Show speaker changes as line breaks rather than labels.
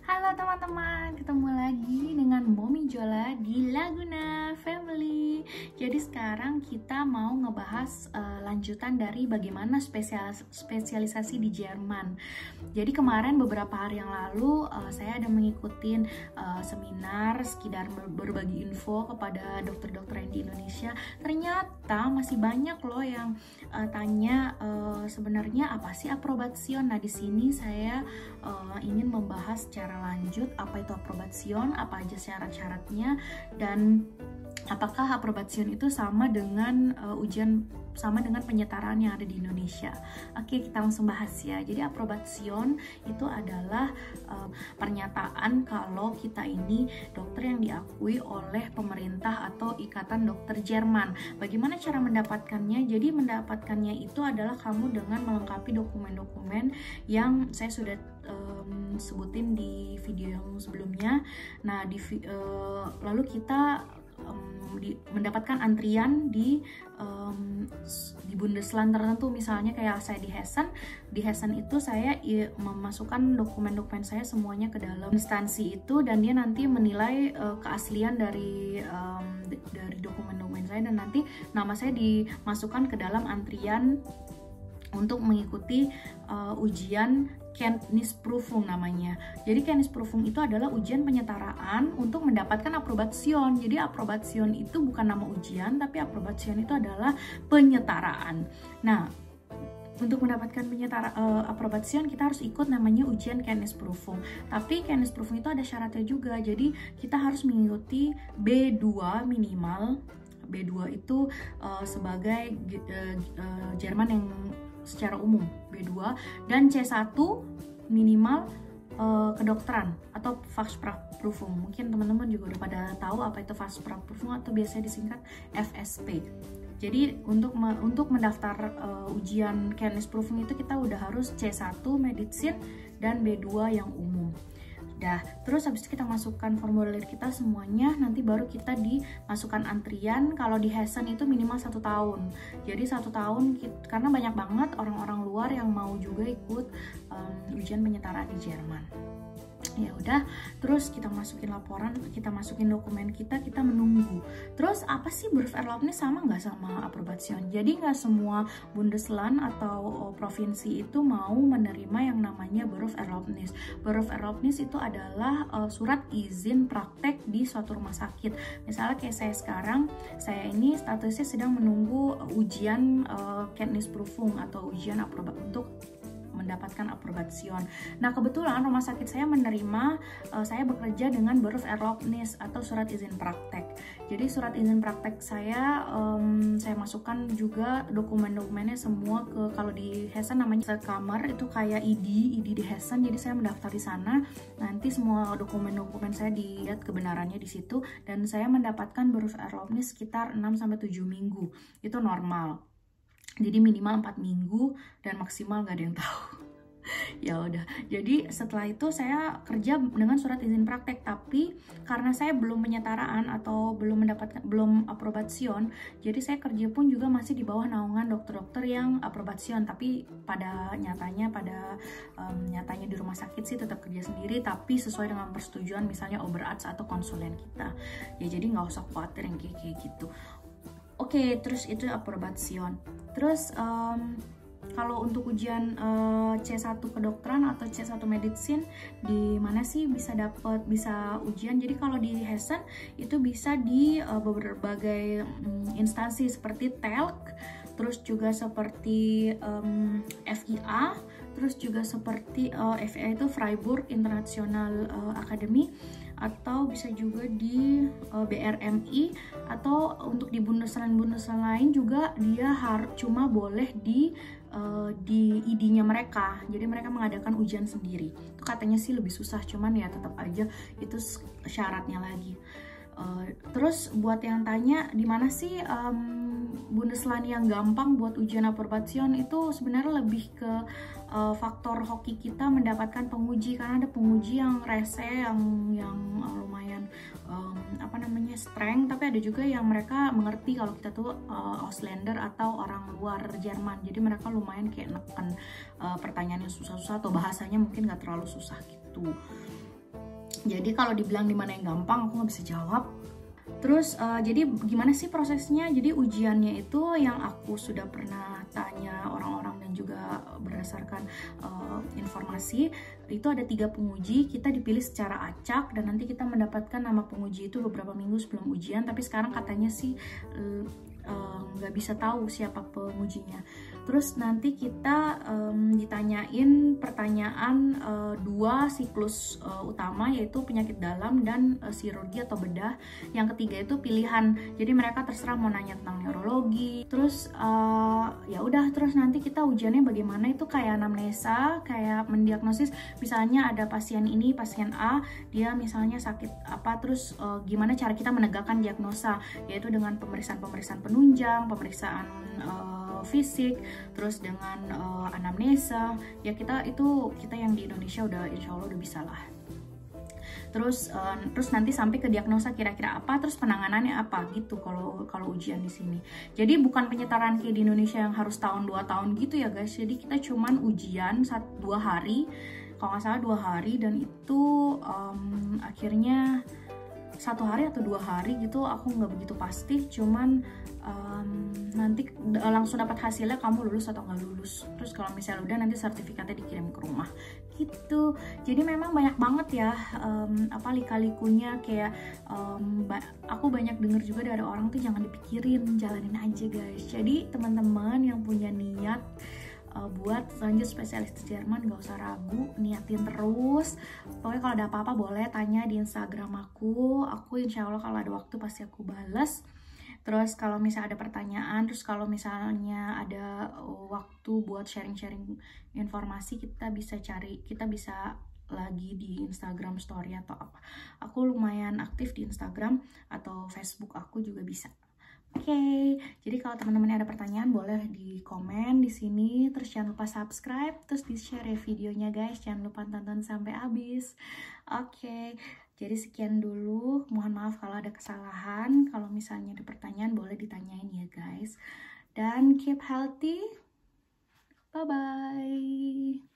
Halo teman-teman, ketemu lagi dengan Momi Jola di Laguna Family. Jadi sekarang kita mau ngebahas lanjutan dari bagaimana spesialisasi di Jerman. Jadi kemarin beberapa hari yang lalu saya ada mengikuti seminar sekedar berbagi info kepada dokter-dokter yang di Indonesia. Ternyata masih banyak loh yang tanya sebenarnya apa sih aprobation. Nah di sini saya ingin membahas secara lanjut apa itu aprobation, apa aja syarat-syaratnya, dan apakah aprobation itu sama dengan sama dengan penyetaraan yang ada di Indonesia. Oke, kita langsung bahas ya. Jadi aprobation itu adalah pernyataan kalau kita ini dokter yang diakui oleh pemerintah atau Ikatan Dokter Jerman. Bagaimana cara mendapatkannya? Jadi mendapatkannya itu adalah kamu dengan melengkapi dokumen-dokumen yang saya sudah sebutin di video yang sebelumnya. Nah, lalu kita mendapatkan antrian di Bundesland tertentu, misalnya kayak saya di Hessen itu saya memasukkan dokumen-dokumen saya semuanya ke dalam instansi itu, dan dia nanti menilai keaslian dari dokumen-dokumen saya, dan nanti nama saya dimasukkan ke dalam antrian untuk mengikuti ujian Kenntnisprüfung namanya. Jadi Kenntnisprüfung itu adalah ujian penyetaraan untuk mendapatkan aprobation. Jadi aprobation itu bukan nama ujian, tapi aprobation itu adalah penyetaraan. Nah, untuk mendapatkan aprobation kita harus ikut namanya ujian Kenntnisprüfung. Tapi Kenntnisprüfung itu ada syaratnya juga. Jadi kita harus mengikuti B2 minimal. B2 itu sebagai Jerman yang secara umum B2, dan C1 minimal kedokteran atau Fachsprachprüfung. Mungkin teman-teman juga udah pada tahu apa itu Fachsprachprüfung atau biasanya disingkat FSP. Jadi untuk mendaftar ujian Kenntnisprüfung itu kita udah harus C1 medicine dan B2 yang umum. Terus habis itu kita masukkan formulir kita semuanya, nanti baru kita dimasukkan antrian. Kalau di Hessen itu minimal 1 tahun. Jadi 1 tahun karena banyak banget orang-orang luar yang mau juga ikut ujian penyetaraan di Jerman. Ya udah, terus kita masukin laporan, kita masukin dokumen kita menunggu. Terus apa sih Berufserlaubnis sama nggak sama aprobation? Jadi nggak semua Bundesland atau provinsi itu mau menerima yang namanya Berufserlaubnis. Berufserlaubnis itu adalah surat izin praktek di suatu rumah sakit. Misalnya kayak saya sekarang, saya ini statusnya sedang menunggu ujian Kenntnisprüfung atau ujian untuk mendapatkan aprobation. Nah, kebetulan rumah sakit saya menerima saya bekerja dengan Berufserlaubnis atau surat izin praktek. Jadi surat izin praktek saya masukkan juga dokumen-dokumennya semua ke, kalau di Hessen namanya Kamar, itu kayak ID di Hessen. Jadi saya mendaftar di sana. Nanti semua dokumen-dokumen saya dilihat kebenarannya di situ, dan saya mendapatkan Berufserlaubnis sekitar 6-7 minggu. Itu normal. Jadi minimal 4 minggu dan maksimal nggak ada yang tahu. Ya udah, jadi setelah itu saya kerja dengan surat izin praktek, tapi karena saya belum penyetaraan atau belum aprobation, jadi saya kerja pun juga masih di bawah naungan dokter-dokter yang aprobation. Tapi pada nyatanya di rumah sakit sih tetap kerja sendiri, tapi sesuai dengan persetujuan misalnya Oberarzt atau konsulen kita. Ya jadi nggak usah khawatir yang kayak gitu. Oke, terus itu aprobation. Terus kalau untuk ujian C1 kedokteran atau C1 medicine, di mana sih bisa ujian? Jadi kalau di Hessen itu bisa di berbagai instansi seperti TELK, terus juga seperti FIA, terus juga seperti FIA itu Freiburg International Academy, atau bisa juga di BRMI, atau untuk di Bundesland lain juga dia cuma boleh di ID-nya mereka. Jadi mereka mengadakan ujian sendiri. Itu katanya sih lebih susah, cuman ya tetap aja itu syaratnya lagi. Terus buat yang tanya di mana sih Bundesland yang gampang buat ujian aprobation, itu sebenarnya lebih ke faktor hoki kita mendapatkan penguji, karena ada penguji yang rese, yang lumayan strength, tapi ada juga yang mereka mengerti kalau kita tuh Ausländer atau orang luar Jerman. Jadi mereka lumayan kayak neken pertanyaan yang susah-susah atau bahasanya mungkin nggak terlalu susah gitu. Jadi kalau dibilang di mana yang gampang, aku nggak bisa jawab. Terus jadi gimana sih prosesnya? Jadi ujiannya itu yang aku sudah pernah tanya orang-orang dan juga berdasarkan informasi, itu ada 3 penguji. Kita dipilih secara acak dan nanti kita mendapatkan nama penguji itu beberapa minggu sebelum ujian. Tapi sekarang katanya sih nggak bisa tahu siapa pengujinya. Terus nanti kita ditanyain pertanyaan 2 siklus utama, yaitu penyakit dalam dan chirurgi atau bedah. Yang ketiga itu pilihan, jadi mereka terserah mau nanya tentang neurologi. Terus ya udah, terus nanti kita ujiannya bagaimana, itu kayak anamnesa, kayak mendiagnosis. Misalnya ada pasien ini, pasien A, dia misalnya sakit apa, terus gimana cara kita menegakkan diagnosa, yaitu dengan pemeriksaan penunjang, pemeriksaan fisik, terus dengan anamnesa. Ya kita yang di Indonesia udah insya Allah udah bisa lah. Terus nanti sampai ke diagnosa kira-kira apa, terus penanganannya apa gitu kalau ujian di sini. Jadi bukan penyetaraan kayak di Indonesia yang harus tahun 2 tahun gitu ya guys. Jadi kita cuman ujian 2 hari, kalau nggak salah 2 hari, dan itu akhirnya 1 hari atau 2 hari gitu, aku nggak begitu pasti. Cuman nanti langsung dapat hasilnya kamu lulus atau nggak lulus. Terus kalau misalnya udah, nanti sertifikatnya dikirim ke rumah gitu. Jadi memang banyak banget ya lika-likunya. Kayak aku banyak denger juga dari orang tuh jangan dipikirin, jalanin aja guys. Jadi teman-teman yang punya niat buat lanjut spesialis Jerman, gak usah ragu, niatin terus. Pokoknya kalau ada apa-apa boleh tanya di Instagram aku insya Allah kalau ada waktu pasti aku balas. Terus kalau misalnya ada pertanyaan, terus kalau misalnya ada waktu buat sharing-sharing informasi, kita bisa lagi di Instagram story atau apa. Aku lumayan aktif di Instagram atau Facebook aku juga bisa. Oke, jadi kalau teman-teman ada pertanyaan boleh di komen di sini. Terus jangan lupa subscribe, terus di share ya videonya guys. Jangan lupa tonton sampai habis. Oke, jadi sekian dulu. Mohon maaf kalau ada kesalahan. Kalau misalnya ada pertanyaan boleh ditanyain ya guys. Dan keep healthy. Bye-bye.